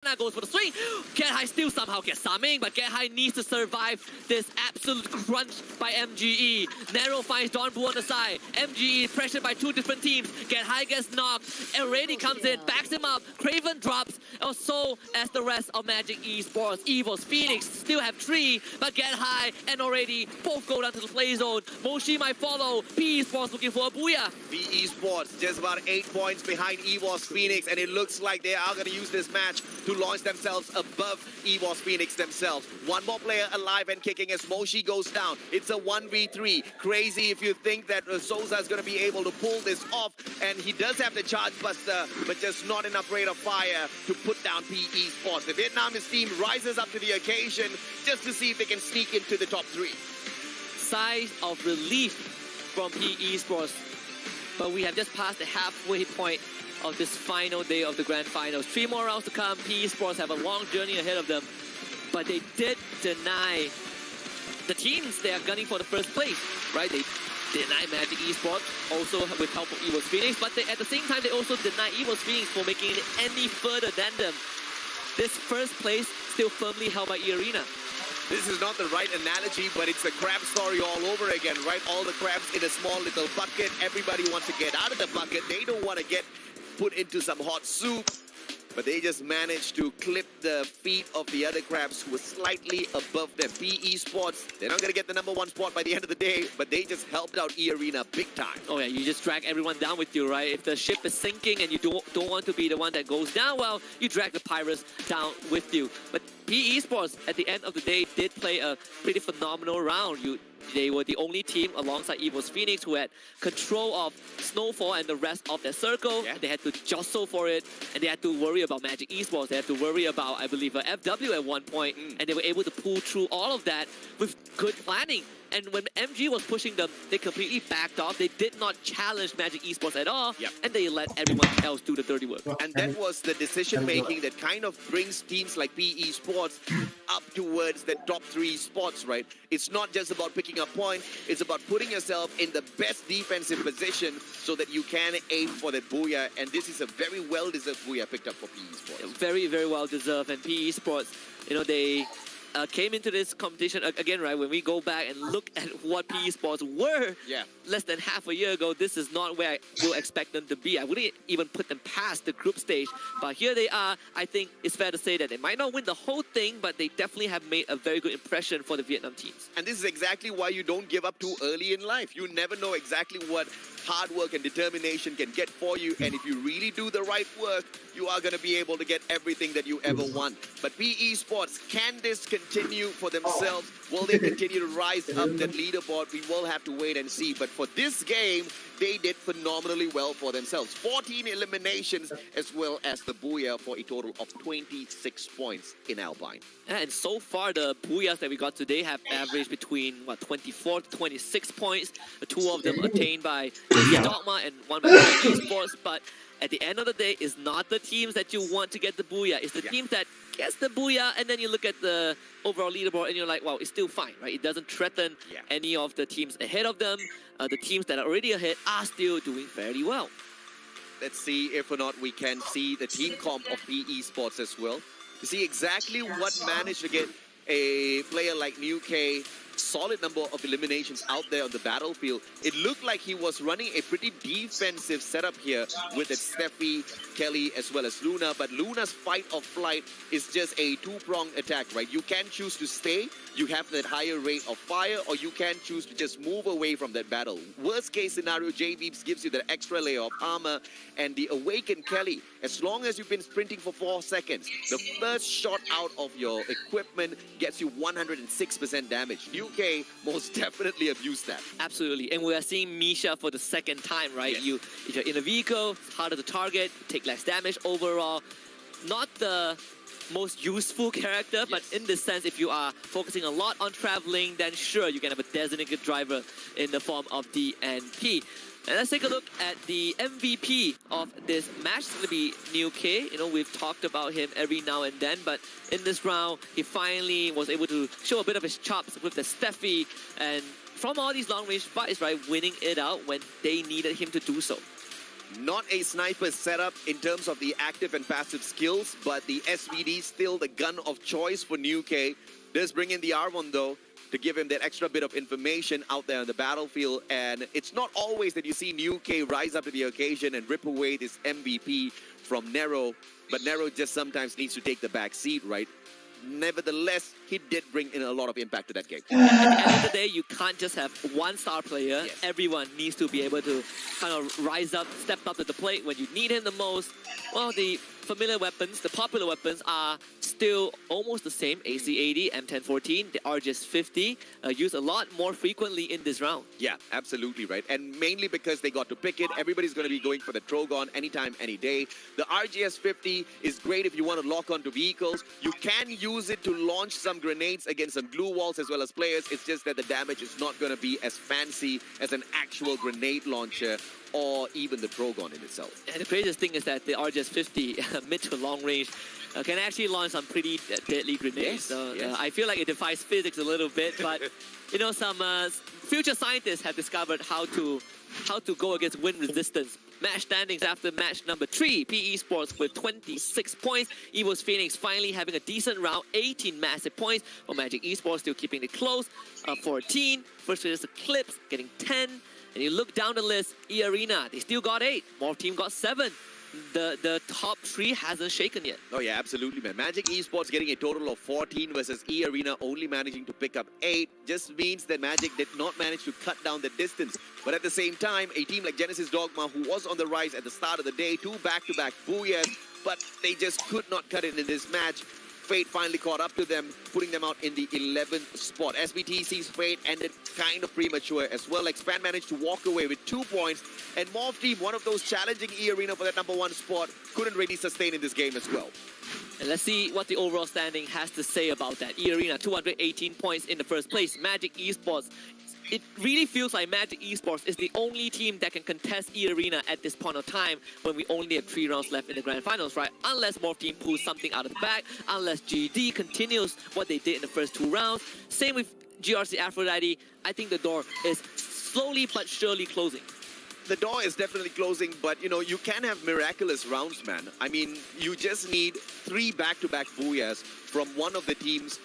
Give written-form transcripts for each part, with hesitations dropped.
Mana goes for the swing. Get High still somehow gets Summing, but Get High needs to survive this absolute crunch by MGE. Nero finds Don Bu on the side. MGE pressured by two different teams. Get High gets knocked. Already comes in, backs him up. Craven drops. Also, as the rest of Magic Esports, Evil's Phoenix still have 3, but Get High and already both go down to the play zone. Moshi might follow. P Esports looking for a booyah. PE Sports just about 8 points behind EVOS Phoenix, and it looks like they are going to use this match to launch themselves above EVOS Phoenix themselves. One more player alive and kicking as Moshi goes down. It's a 1v3. Crazy if you think that Souza is going to be able to pull this off, and he does have the charge buster, but just not enough rate of fire to put down PE Sports. The Vietnamese team rises up to the occasion just to see if they can sneak into the top 3. Sighs of relief from PE Sports, but we have just passed the halfway point of this final day of the grand finals. 3 more rounds to come. PE Sports have a long journey ahead of them, but they did deny the teams they are gunning for the first place, right? They deny Magic Esports, also with help of Evil's Phoenix, but at the same time they also deny Evil's Phoenix for making it any further than them. This first place still firmly held by E-Arena. This is not the right analogy, but it's the crab story all over again, right? All the crabs in a small little bucket. Everybody wants to get out of the bucket. They don't want to get put into some hot soup, but they just managed to clip the feet of the other crabs who were slightly above them. PE Sports, they're not going to get the #1 spot by the end of the day, but they just helped out E-Arena big time. Oh yeah, you just drag everyone down with you, right? If the ship is sinking and you don't want to be the one that goes down, well, you drag the Pirates down with you. But PE Sports, at the end of the day, did play a pretty phenomenal round. They were the only team alongside Evil's Phoenix who had control of Snowfall and the rest of their circle. Yeah. They had to jostle for it, and they had to worry about Magic Esports. They had to worry about, I believe, FW at one point, and they were able to pull through all of that with good planning. And when MG was pushing them, they completely backed off. They did not challenge Magic Esports at all, and they let everyone else do the dirty work. And that was the decision-making that kind of brings teams like PE Sports up towards the top 3 spots, right? It's not just about picking up points, it's about putting yourself in the best defensive position so that you can aim for the booyah, and this is a very well-deserved booyah picked up for PE Sports. Very, very well-deserved, and PE Sports, you know, they came into this competition again, right? When we go back and look at what PE Sports were less than half a year ago, this is not where I will expect them to be. I wouldn't even put them past the group stage, but here they are. I think it's fair to say that they might not win the whole thing, but they definitely have made a very good impression for the Vietnam teams. And this is exactly why you don't give up too early in life. You never know exactly what hard work and determination can get for you, and if you really do the right work, you are going to be able to get everything that you ever want. But PE Sports, can this continue for themselves? Will they continue to rise up that leaderboard? We will have to wait and see. But for this game, they did phenomenally well for themselves. 14 eliminations as well as the booyah for a total of 26 points in Alpine. And so far, the booyahs that we got today have averaged between, 24 to 26 points. 2 of them attained by Dogma and 1 by Esports. But at the end of the day, it's not the teams that you want to get the booyah. It's the teams that gets the booyah, and then you look at the overall leaderboard and you're like, wow, it's still fine, right? It doesn't threaten any of the teams ahead of them. The teams that are already ahead are still doing fairly well. Let's see if or not we can see the team comp of PE Sports as well, to see exactly what managed to get a player like New K solid number of eliminations out there on the battlefield. It looked like he was running a pretty defensive setup here with Steffi, Kelly, as well as Luna, but Luna's fight or flight is just a 2-pronged attack, right? You can choose to stay, you have that higher rate of fire, or you can choose to just move away from that battle. Worst case scenario, J-Beeps gives you that extra layer of armor, and the Awakened Kelly, as long as you've been sprinting for 4 seconds, the first shot out of your equipment gets you 106% damage. UK most definitely abused that. Absolutely, and we are seeing Misha for the second time, right? Yes. If you're in a vehicle, it's harder to target, take less damage overall. Not the most useful character, but in this sense, if you are focusing a lot on traveling, then sure, you can have a designated driver in the form of DNP. And let's take a look at the MVP of this match. It's going to be New K. You know, we've talked about him every now and then, but in this round, he finally was able to show a bit of his chops with the Steffi, and from all these long-range fights, right, winning it out when they needed him to do so. Not a sniper setup in terms of the active and passive skills, but the SVD still the gun of choice for New K. Does bring in the R1 though, to give him that extra bit of information out there on the battlefield. And it's not always that you see New K rise up to the occasion and rip away this MVP from Nero, but Nero just sometimes needs to take the back seat, right? Nevertheless, he did bring in a lot of impact to that game. At the end of the day, you can't just have one star player. Yes. Everyone needs to be able to kind of rise up, step up to the plate when you need him the most. Well, the familiar weapons, the popular weapons are still almost the same. AC-80, M1014, the RGS-50, used a lot more frequently in this round. Yeah, absolutely right. And mainly because they got to pick it. Everybody's going to be going for the Trogon anytime, any day. The RGS-50 is great if you want to lock onto vehicles. You can use it to launch some grenades against some glue walls as well as players. It's just that the damage is not going to be as fancy as an actual grenade launcher or even the Trogon in itself. And the craziest thing is that the RGS-50 mid to long range can actually launch some pretty deadly grenades. Yes, So yes. I feel like it defies physics a little bit, but you know, some future scientists have discovered how to go against wind resistance. Match standings after match number 3. PE Sports with 26 points. Evo's Phoenix finally having a decent round. 18 massive points. For Magic Esports still keeping it close. 14. First is Eclipse getting 10. And you look down the list, E-Arena, they still got 8. More Team got 7. The top 3 hasn't shaken yet. Oh yeah, absolutely, man. Magic Esports getting a total of 14 versus E-Arena only managing to pick up 8 just means that Magic did not manage to cut down the distance. But at the same time, a team like Genesis Dogma, who was on the rise at the start of the day, 2 back-to-back booyahs, but they just could not cut it in this match. Fate finally caught up to them, putting them out in the 11th spot. SBTC's Fate ended kind of premature as well. Expand managed to walk away with 2 points, and Morph Team, one of those challenging E-Arena for that number 1 spot, couldn't really sustain in this game as well. And let's see what the overall standing has to say about that. E-Arena, 218 points in the first place. Magic Esports, it really feels like Magic Esports is the only team that can contest E-Arena at this point of time when we only have 3 rounds left in the Grand Finals, right? Unless Morph Team pulls something out of the bag, unless GD continues what they did in the first 2 rounds. Same with GRC Aphrodite. I think the door is slowly but surely closing. The door is definitely closing, but you know, you can have miraculous rounds, man. I mean, you just need 3 back-to-back booyahs from one of the teams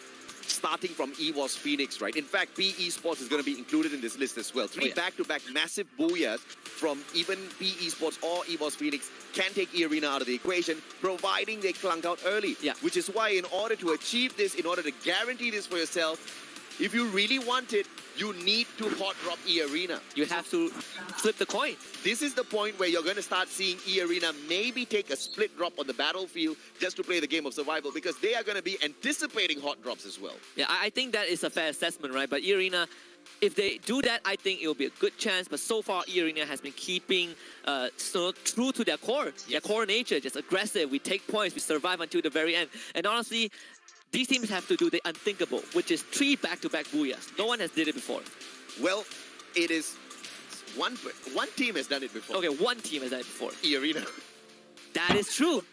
starting from EVOS Phoenix, right? In fact, PE Sports is going to be included in this list as well. 3 back-to-back massive booyahs from even PE Sports or EVOS Phoenix can take E-Arena out of the equation, providing they clunk out early. Yeah. Which is why in order to achieve this, in order to guarantee this for yourself, if you really want it, you need to hot drop E-Arena. You have to flip the coin. This is the point where you're going to start seeing E-Arena maybe take a split drop on the battlefield just to play the game of survival, because they are going to be anticipating hot drops as well. Yeah, I think that is a fair assessment, right? But E-Arena, if they do that, I think it will be a good chance. But so far, E-Arena has been keeping so true to their core, their core nature, just aggressive. We take points, we survive until the very end. And honestly, these teams have to do the unthinkable, which is 3 back-to-back booyahs. No one has did it before. Well, it is one team has done it before. Okay, one team has done it before. E-Arena. That is true.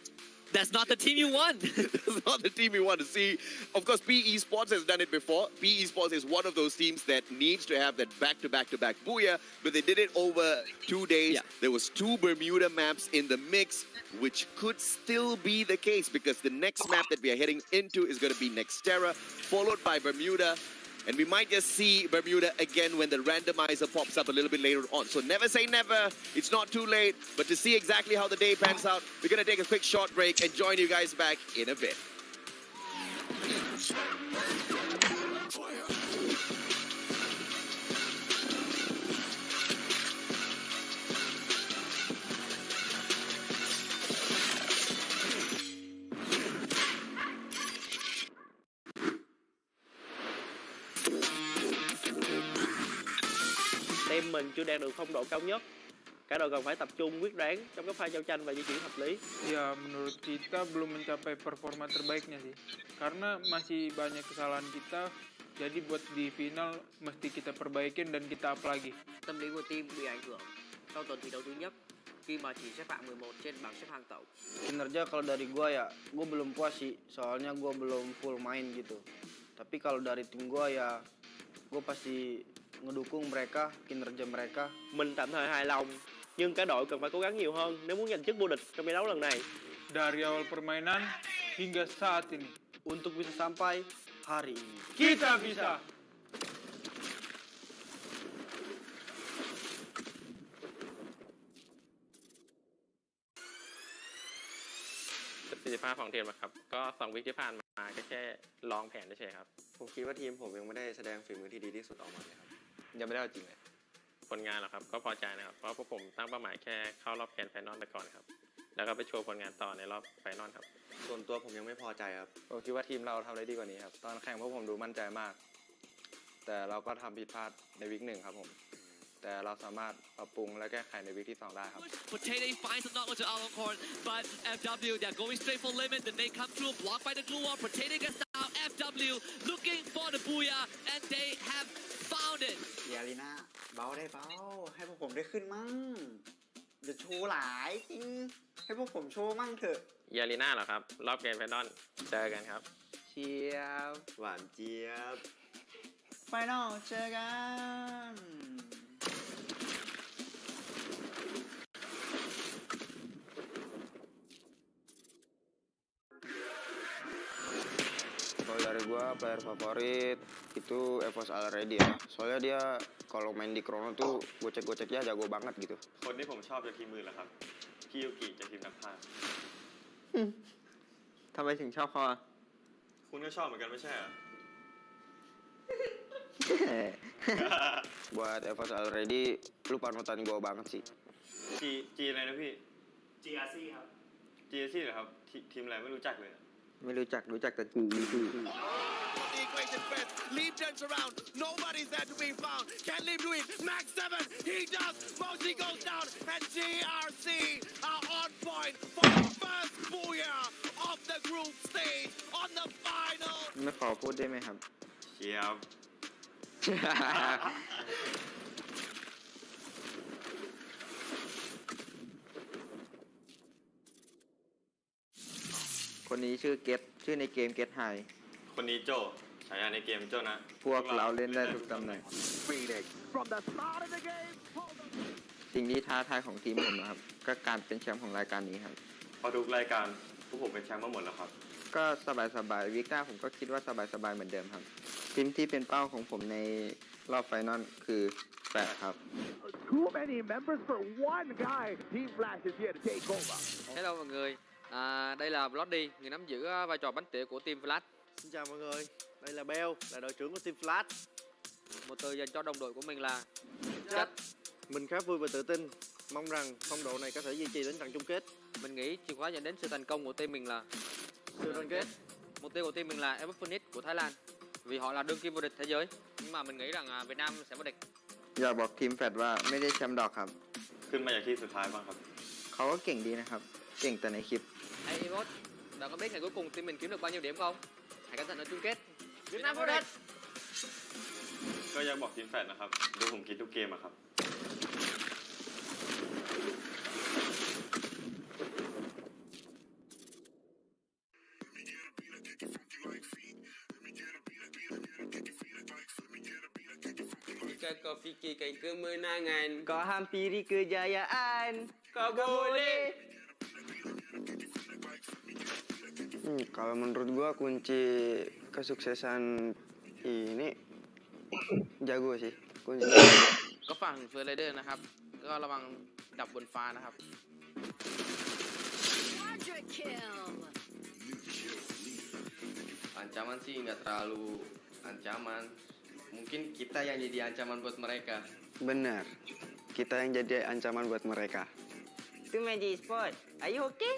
That's not the team you want. That's not the team you want to see. Of course, PE Sports has done it before. PE Sports is one of those teams that needs to have that back-to-back-to-back booyah, but they did it over 2 days. Yeah. There was 2 Bermuda maps in the mix, which could still be the case because the next map that we are heading into is going to be Nextera, followed by Bermuda. And we might just see Bermuda again when the randomizer pops up a little bit later on. So never say never. It's not too late. But to see exactly how the day pans out, we're going to take a quick short break and join you guys back in a bit. Team mình chưa đạt được phong độ cao nhất. Cả đội cần phải tập trung quyết đoán trong các pha giao tranh và di chuyển hợp lý. Ya, menurut kita belum mencapai performa terbaiknya sih. Karena masih banyak kesalahan kita. Jadi buat di final mesti kita perbaikin dan kita up lagi. Tâm lý của team bị ảnh hưởng sau tuần thi đấu thứ nhất khi mà chỉ xếp hạng 11 trên bảng xếp hạng tổng. Kinerja kalau dari gua ya, gua belum puas sih. Soalnya gua belum full main gitu. Tapi kalau dari tim gua ya, gua pasti ngedukung mereka, kinerja mereka. Mình tạm thời hài lòng Nhưng cả đội cần phải cố gắng nhiều hơn nếu muốn giành chức vô địch trong giải đấu lần này. Dari awal permainan hingga saat ini. Untuk bisa sampai hari ini. Kita bisa!ประสิทธิภาพของทีมนะครับก็2 วีคที่ผ่านมาก็แค่ลองแผนเฉยๆครับ ผมคิดว่าทีมผมยังไม่ได้แสดงฝีมือที่ดีที่สุดออกมาเลยครับยังไม่ได้เอาจริงเลย ผลงานเหรอครับก็พอใจนะครับเพราะพวกผมตั้งเป้าหมายแค่เข้ารอบแกรนด์ไฟนอลไปก่อนครับแล้วก็ไปโชว์ผลงานต่อในรอบไฟนอลครับ ส่วนตัวผมยังไม่พอใจครับผมคิดว่าทีมเราทำได้ดีกว่านี้ครับตอนแข่งพวกผมดูมั่นใจมาก แต่เราก็ทำผิดพลาดในวีค 1ครับผมแต่เราสามารถปรับปรุงและแก้ไขในวีคที่ 2ได้ครับ Potato finds a knock onto Aloncorn, but FW, they're going straight for limit. Then they come through, blocked by the glue wall. Potato gets down. FW looking for the booyah, and they have found it. เดียรีน่าเบาได้เบาให้พวกผมได้ขึ้นมั่งเดี๋ยวโชว์หลายจริงให้พวกผมโชว์มั่งเถอะ เยาลีน่าเหรอครับรอบแกรนด์ไฟนอลเจอกันครับ เชียบ หวานเจี๊ยบ ไฟนอลเจอกัน Kalau dari gua player favorit itu Evos Already ya. Soalnya dia kalau main di Chrono tuh gocek-goceknya jago banget gitu. คนที่ผมชอบจากทีมมือเหรอครับคิยุกิจากทีมนักพากย์ ทำไมถึงชอบเขาอ่ะ คุณก็ชอบเหมือนกันไม่ใช่เหรอ Buat Evos Already lu panutan gua banget sih. จีอะไรนะพี่ GRC ครับ GRC เหรอครับทีมอะไรไม่รู้จักเลย ไม่รู้จักแต่จี The equation fits. Leap turns around. Nobody's there to be found. Can Leap do it? Max 7. He does. Mosley goes down. And GRC are on point for the first booyah of the group stage on the final. ไม่ขอพูดได้ไหมครับ เชียบ คนนี้ชื่อเกตชื่อในเกมเกตไฮ คนนี้โจฉายาในเกมโจนะ พวกเราเล่นได้ทุกตำแหน่ง From the start of the game. สิ่งที่ท้าทายของทีมผมนะครับ ก็การเป็นแชมป์ของรายการนี้ครับ พอทุกรายการพวกผมเป็นแชมป์มาหมดแล้วครับ ก็สบายๆวิกหน้าผมก็คิดว่าสบายๆเหมือนเดิมครับทีมที่เป็นเป้าของผมในรอบไฟนอลคือแปดครับ Too many members for one guy. Team Flash is here to take over. Hello mọi người, đây là Bloody, người nắm giữ vai trò bánh tỉa của team Flash. Xin chào mọi người, đây là Bell, là đội trưởng của team Flash. Một từ dành cho đồng đội của mình là chất. Mình khá vui và tự tin, mong rằng phong độ này có thể duy trì đến trận chung kết. Mình nghĩ chìa khóa dẫn đến sự thành công của team mình là Sự đoàn kết. mục tiêu của team mình là Epic Phoenix của Thái Lan, vì họ là đương kim vô địch thế giới. Nhưng mà mình nghĩ rằng Việt Nam sẽ vô địch. อยากบอกทีมแฟดว่าไม่ได้แชมป์ดอกครับ ขึ้นมาจากที่สุดท้ายบ้างครับ เขาก็เก่งดีนะครับ เก่งแต่ในคลิป Hey Imot, bạn có biết ngày cuối cùng team mình kiếm được bao nhiêu điểm không? Hãy cẩn thận ở chung kết. Việt Nam vô địch. ก็อยากบอกทีมแฟนนะครับดูผมคิดทุกเกมอะครับ Jika kau fikirkan kemenangan, Kau hampiri kejayaan, kau boleh. Kalau menurut gua kunci kesuksesan ini jago sih kunci. ก็ฝั่งเฟอร์ไรเดอร์นะครับ ก็ระวังดับบนฟ้านะครับ Ancaman sih nggak terlalu ancaman. Mungkin kita yang jadi ancaman buat mereka. Benar, kita yang jadi ancaman buat mereka. Itu Magic Sport, are you okay?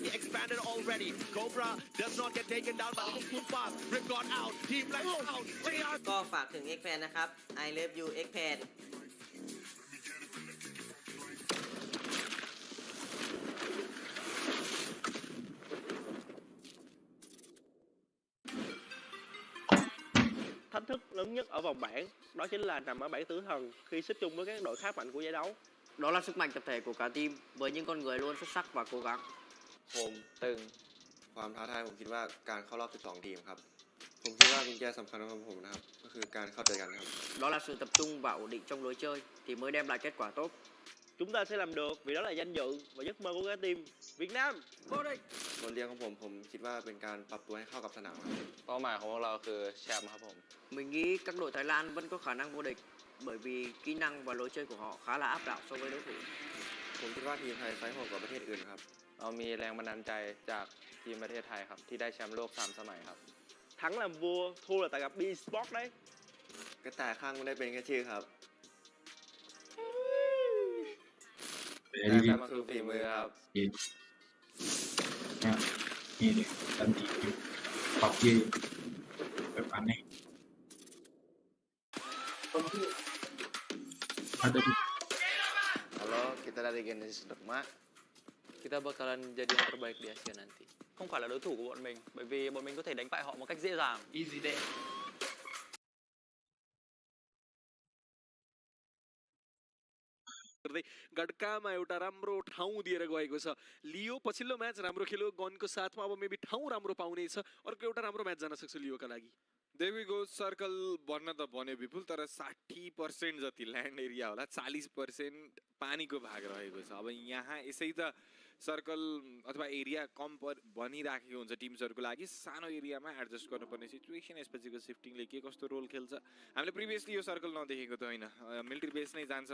He expanded already. Cobra does not get taken down by the full pass. Rip gone out. Team Flash out. ก็ฝากถึง X-Pan นะครับ I love you X-Pan Thách thức lớn nhất ở vòng bảng đó chính là nằm ở bảng tử thần khi xếp chung với các đội khá mạnh của giải đấu. Đó là sức mạnh tập thể của cả team với những con người luôn xuất sắc và cố gắng. ผมตึงความท้าทายผมคิดว่าการเข้ารอบ 12 ทีมครับ ผมคิดว่ากุญแจสำคัญของผมนะครับก็คือการเข้าใจกันครับ Đó là sự tập trung và ổn định trong lối chơi thì mới đem lại kết quả tốt. Chúng ta sẽ làm được vì đó là danh dự và giấc mơ của cả team Việt Nam. Vô địch. บทเรียนของผมคิดว่าเป็นการปรับตัวให้เข้ากับสนามครับ เป้าหมายของพวกเราคือแชมป์ครับผม Mình nghĩ các đội Thái Lan vẫn có khả năng vô địch bởi vì kỹ năng và lối chơi của họ khá là áp đảo so với đối thủ. ผมคิดว่าทีมไทยไฟท์โหดกว่าประเทศอื่นครับ เรามีแรงบันดาลใจจากทีมประเทศไทยครับที่ได้แชมป์โลก3 สมัยครับ Thắng làm vua, thua là tại gặp eSport đấy. กระต่ายข้างไม่ได้เป็นแค่ชื่อครับ แต่แชมป์มันคือฝีมือครับ นี่เลยตันทีขอบยืนแบบaneh ada di Halo, kita dari Genesis Dogma. Kita bakalan jadi yang terbaik di Asia nanti. Không phải là đối thủ của bọn mình bởi vì bọn mình có thể đánh bại họ một cách dễ dàng. Easy day. गड्कामा एउटा राम्रो ठाउँ दिएर गएको छ लियो पछिल्लो match राम्रो खेल्यो गनको साथमा अब मेबी ठाउँ राम्रो पाउनेछ अर्को एउटा राम्रो म्याच जान सक्छ लियोका लागि देवीको सर्कल बन्न त बन्यो विपुल तर 60% जति ल्यान्ड एरिया होला 40% पानीको भाग रहेको छ अब यहाँ यसै त सर्कल अथवा एरिया कम बनिराखेको हुन्छ टिम्सहरूको लागि सानो एरियामा एडजस्ट गर्नुपर्ने सिचुएसन यसपछिको सिफ्टिङले के कस्तो रोल खेल्छ हामीले प्रिभियसली यो सर्कल नदेखेको त होइन मिलिट्री बेस नै जान्छ